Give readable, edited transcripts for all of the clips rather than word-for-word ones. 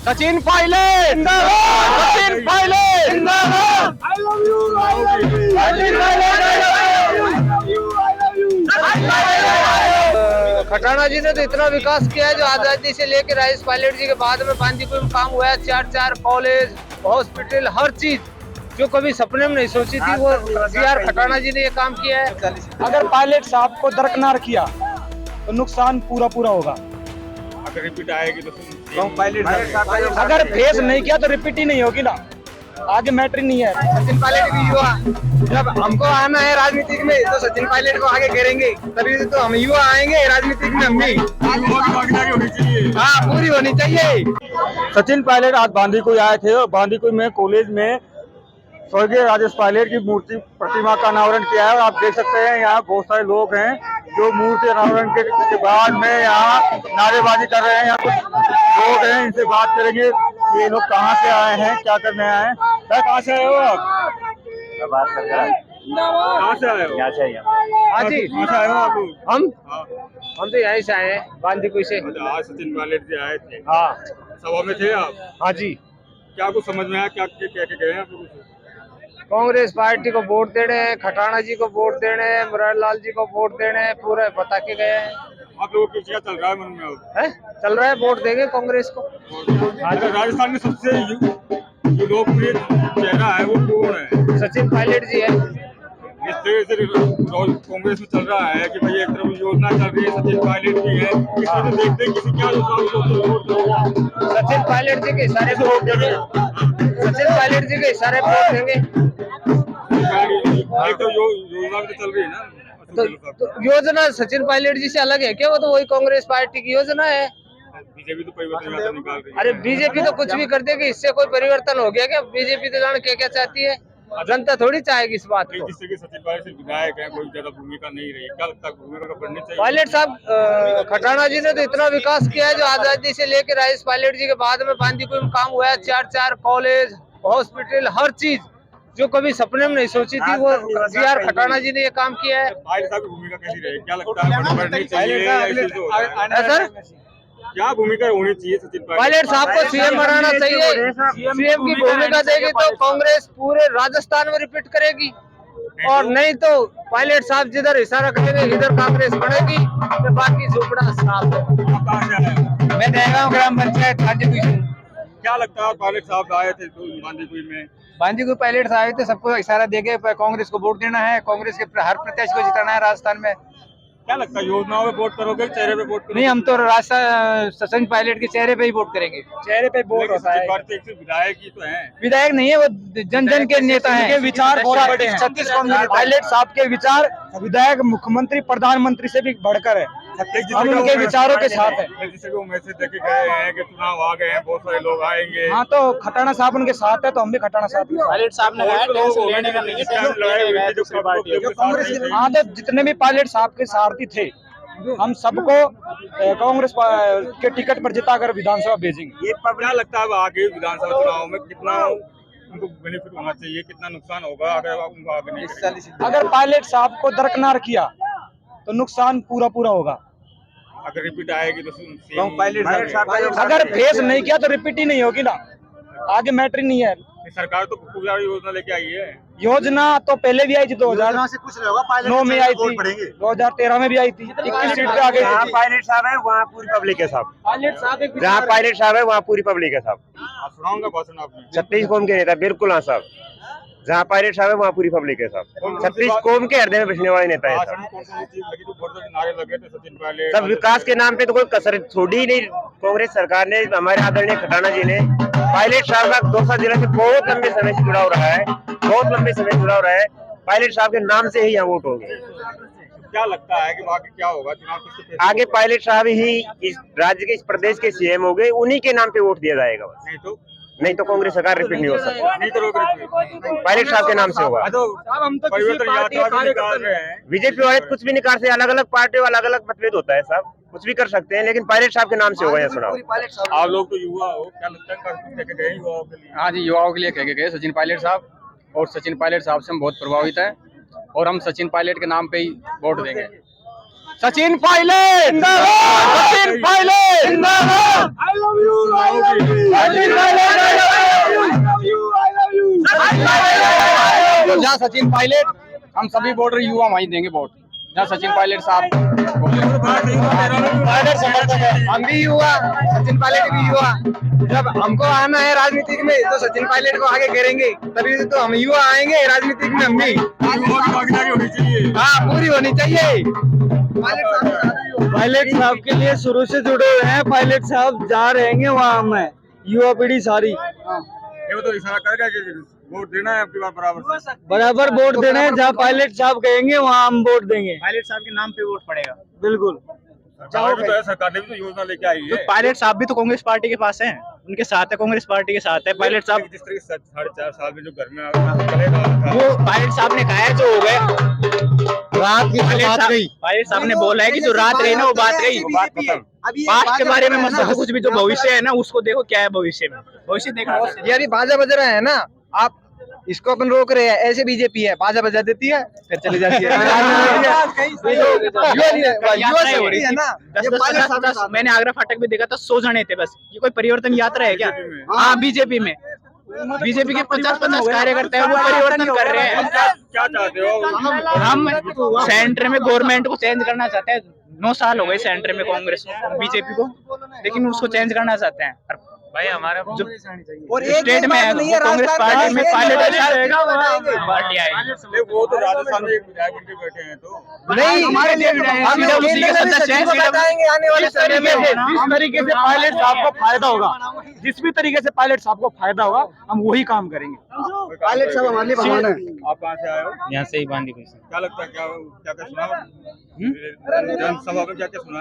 सचिन पायलट जिंदाबाद, सचिन पायलट जिंदाबाद। I love you, I love you, Sachin Pilot Khatana ji ने तो इतना विकास किया है जो आजादी से लेकर राजेश पायलट जी के बाद में बांदीकुई में काम हुआ है। 4 कॉलेज, हॉस्पिटल, हर चीज जो कभी सपने में नहीं सोची थी वो सीआर खटाना जी ने ये काम किया है। अगर पायलट साहब को दरकिनार किया तो नुकसान पूरा होगा। अगर रिपीट आएगी तो पायलट साहब अगर फेस नहीं किया तो रिपीट ही नहीं होगी ना, आगे मैटर नहीं है। सचिन पायलट भी युवा, जब हमको आना है राजनीति में तो सचिन पायलट को आगे करेंगे, तभी तो हम युवा आएंगे राजनीति में। हम भी होनी चाहिए, हाँ पूरी होनी चाहिए। सचिन पायलट आज बांदीकुई आए थे और बांदीकुई में कॉलेज में स्वर्गीय राजेश पायलट की मूर्ति प्रतिमा का अनावरण किया है। और आप देख सकते हैं यहाँ बहुत सारे लोग हैं जो मूर्ति अनावरण के बाद में यहाँ नारेबाजी कर रहे हैं। यहाँ कुछ लोग हैं, इनसे बात करेंगे ये लोग कहाँ से आए हैं, क्या करने आए हैं। सर कहाँ से आए हो आप? बात कर रहे हैं। कहाँ से आए हो? हाँ जी, कहाँ से आए हो आप लोग? हम तो यहीं से आए हैं बांदीकुई से। आज सचिन पायलट जी आए थे, हाँ सभा में थे आप? हाँ जी। क्या कुछ समझ में आया, क्या गए आप लोग? कांग्रेस पार्टी को वोट देने हैं, खटाना जी को वोट देने हैं, मुरारी लाल जी को वोट देने हैं, पूरे बता के गए हैं। आप लोगों की क्या चल रहा है मन में अब? है चल रहा है, वोट देंगे कांग्रेस को। आज राजस्थान में सबसे जो लोकप्रिय चेहरा है वो कौन है? सचिन पायलट जी है। इस तरह से कांग्रेस में चल रहा है कि भाई एक तरफ योजना चल रही है, सचिन पायलट भी है, इसमें तो देखते हैं किसी क्या सचिन पायलट जी के इशारे पे वोट देंगे, सचिन पायलट जी के इशारे पे वोट देंगे। तो योजना भी तो चल रही है ना, तो योजना सचिन पायलट जी से अलग है क्या? वो तो वही कांग्रेस पार्टी की योजना है। बीजेपी तो परिवर्तन निकाल रही है। अरे बीजेपी तो कुछ भी कर देगी, इससे कोई परिवर्तन हो गया क्या? बीजेपी तो जाने क्या चाहती है, जनता थोड़ी चाहेगी इस बात को। जिससे कि सचिन पायलट से विधायक है, कोई ज्यादा भूमिका नहीं रही, क्या लगता है भूमिका बढ़नी चाहिए? पायलट साहब खटाना जी ने तो इतना विकास किया है जो आजादी से लेकर राजेश पायलट जी के बाद में बांदीकुई में काम हुआ है। 4 कॉलेज, हॉस्पिटल, हर चीज जो कभी सपने में नहीं सोची थी वो सीआर खटाना जी ने ये काम किया है। पायलट साहब की भूमिका कैसी रही, क्या लगता है बढ़नी चाहिए? सर क्या भूमिका होनी चाहिए सचिन पायलट साहब को सीएम बनाना चाहिए। सीएम की भूमिका देगी तो कांग्रेस पूरे राजस्थान में रिपीट करेगी, और नहीं तो पायलट साहब जिधर इशारा करेंगे इधर कांग्रेस बढ़ेगी, तो बाकी झोपड़ा साफ है। मैं दहगांव ग्राम पंचायत बांदीकुई से। क्या लगता है पायलट साहब आए थे बांदीकुई में? बांदीकुई पायलट साहब आए थे, सबको इशारा देके कांग्रेस को वोट देना है, कांग्रेस के हर प्रत्याशी को जिताना है राजस्थान में। क्या लगता है योजनाओं पे वोट करोगे, चेहरे पे वोट करोगे? नहीं, हम तो सचिन पायलट के चेहरे पे ही वोट करेंगे। चेहरे पे वोट होता है। विधायक ही तो है, विधायक नहीं है, वो जन जन के नेता हैं। विचार बहुत बड़े हैं। पायलट साहब के विचार विधायक, मुख्यमंत्री, प्रधानमंत्री से भी बढ़कर है। हम उनके विचारों के साथ है। जिसे वो मैसेज देके गए हैं कि चुनाव आ गए हैं, बहुत सारे लोग आएंगे। हाँ, तो खटाना साहब उनके साथ है तो हम भी खटाना साथ हैं। पायलट साहब ने हाँ, तो जितने भी पायलट साहब के सारथी थे हम सबको कांग्रेस के टिकट पर जिताकर विधानसभा भेजेंगे। ये क्या लगता है आगे विधानसभा चुनाव में कितना उनको बेनिफिट होना चाहिए, कितना नुकसान होगा अगर उनको आगे नहीं करेंगे? अगर पायलट साहब को दरकिनार किया तो नुकसान पूरा होगा। अगर रिपीट आएगी तो पायलट अगर फेस नहीं किया तो रिपीट ही नहीं होगी ना, आगे मैटर ही नहीं है। सरकार तो खूब सारी योजना लेके आई है। योजना तो पहले भी आई थी, 2009 में आई थी, 2013 में भी आई थी, 21 सीट पे आ गई। पायलट साहब है वहाँ पूरी पब्लिक है साहब। जहाँ पायलट साहब है वहाँ पूरी पब्लिक है साहब। सुनाऊंगा भाषण आपने। 36 कौम के नेता, बिल्कुल हाँ साहब। जहाँ पायलट साहब है वहाँ पूरी पब्लिक है साहब। 36 कौम के हृदय में बसने वाले नेता है सब। विकास के नाम पे तो कोई कसर छोड़ी ही नहीं कांग्रेस सरकार ने। हमारे आदरणीय खटाना जी ने पायलट साहब का 2 जिले से बहुत लंबे समय से जुड़ा हो रहा है, बहुत लंबे समय जुड़ा हो रहा है। पायलट साहब के नाम से ही यहाँ वोट होंगे। क्या लगता है कि आगे क्या होगा चुनाव? आगे पायलट साहब ही इस राज्य के, इस प्रदेश के सीएम हो गए, उन्हीं के नाम पे वोट दिया जाएगा बस। नहीं तो कांग्रेस सरकार रिपीट नहीं हो सकती, नहीं तो पायलट साहब के नाम से होगा। हम तो परिवर्तन यात्रा निकाल रहे हैं। बीजेपी वाले कुछ भी निकाल से, अलग अलग पार्टियों अलग अलग मतभेद होता है साहब, कुछ भी कर सकते हैं, लेकिन पायलट साहब के नाम से होगा यह चुनाव। आप लोग तो युवा हो, क्या लगता है युवाओं के लिए? हाँ जी, युवाओं के लिए कह के गए सचिन पायलट साहब, और सचिन पायलट साहब से हम बहुत प्रभावित हैं और हम सचिन पायलट के नाम पे ही वोट देंगे। सचिन पायलट सचिन पायलट तो जहाँ सचिन पायलट, हम सभी वोटर युवा वहीं देंगे वोट जहाँ सचिन पायलट साहब। हम भी युवा, सचिन पायलट भी युवा। जब हमको आना है राजनीति में तो सचिन पायलट को आगे करेंगे, तभी तो हम युवा आएंगे राजनीति में। हम भी भागीदारी होनी चाहिए। हाँ, पूरी होनी चाहिए। पायलट साहब के लिए शुरू से जुड़े हुए हैं। पायलट साहब जा रहेंगे वहाँ में, युवा पीढ़ी सारी ये तो इशारा करेगा कि वोट देना है आपकी बात बराबर वोट देना है। जहाँ पायलट साहब कहेंगे वहाँ हम वोट देंगे। पायलट साहब के नाम पे वोट पड़ेगा। बिल्कुल। सरकार ने भी तो योजना लेके आई है। पायलट साहब भी तो कांग्रेस पार्टी के पास हैं, उनके साथ है, कांग्रेस पार्टी के साथ है पायलट साहब। जिस तरह से 4.5 साल में जो घर में चलेगा वो पायलट साहब ने कहा है जो हो गए रात की बात गई। पायलट साहब ने बोला है कि जो रात रही ना वो बात गई। पास्ट के बारे में मत सोचो कुछ भी, जो भविष्य है ना उसको देखो क्या है भविष्य में। भविष्य देखना ये अभी बाजा बज रहा है ना, आप इसको अपन रोक रहे हैं। ऐसे बीजेपी है, बाजा बजा देती है फिर चली जाती है। मैंने आगरा फाटक भी देखा था, 100 जने थे बस। ये कोई परिवर्तन यात्रा है क्या? हाँ, बीजेपी में बीजेपी के 50-50 कार्यकर्ता है, वो परिवर्तन कर रहे हैं। क्या चाहते हो? हम सेंटर में गवर्नमेंट को चेंज करना चाहते हैं। 9 साल हो गए सेंटर में कांग्रेस बीजेपी को, लेकिन उसको चेंज करना चाहते हैं। भाई हमारा जो और स्टेट में है कांग्रेस पार्टी में पार्टी आएगी। वो तो राजस्थान में एक विधायक बनके बैठे हैं तो नहीं, हमारे लिए हम उसी के सदस्य हैं। बताएंगे आने वाले समय में। जिस तरीके से पायलट साहब को फायदा होगा, जिस भी तरीके से पायलट साहब को फायदा होगा, हम वही काम करेंगे। पायलट साहब हमारे लिए भगवान है। आप कहाँ से आए हो? यहाँ से ही बांदीपुर से। क्या लगता है क्या क्या क्या सुना जनसभा में क्या क्या सुना?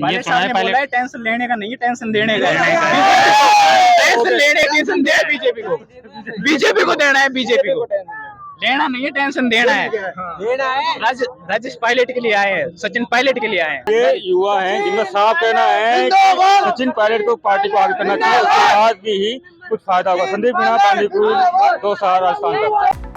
पायलट साहब ने बोला है टेंशन लेने का नहीं है, टेंशन देने का है। टेंशन दे बीजेपी को देना है, बीजेपी को लेना नहीं है, टेंशन देना है। राजेश पायलट के लिए आए हैं, सचिन पायलट के लिए आए हैं। ये युवा हैं जिनका साफ कहना है कि सचिन पायलट को पार्टी को आगे करना चाहिए, उसके बाद भी ही कुछ फायदा होगा। संदीप मीणा, बांदीपुर, 2 राजस्थान तक।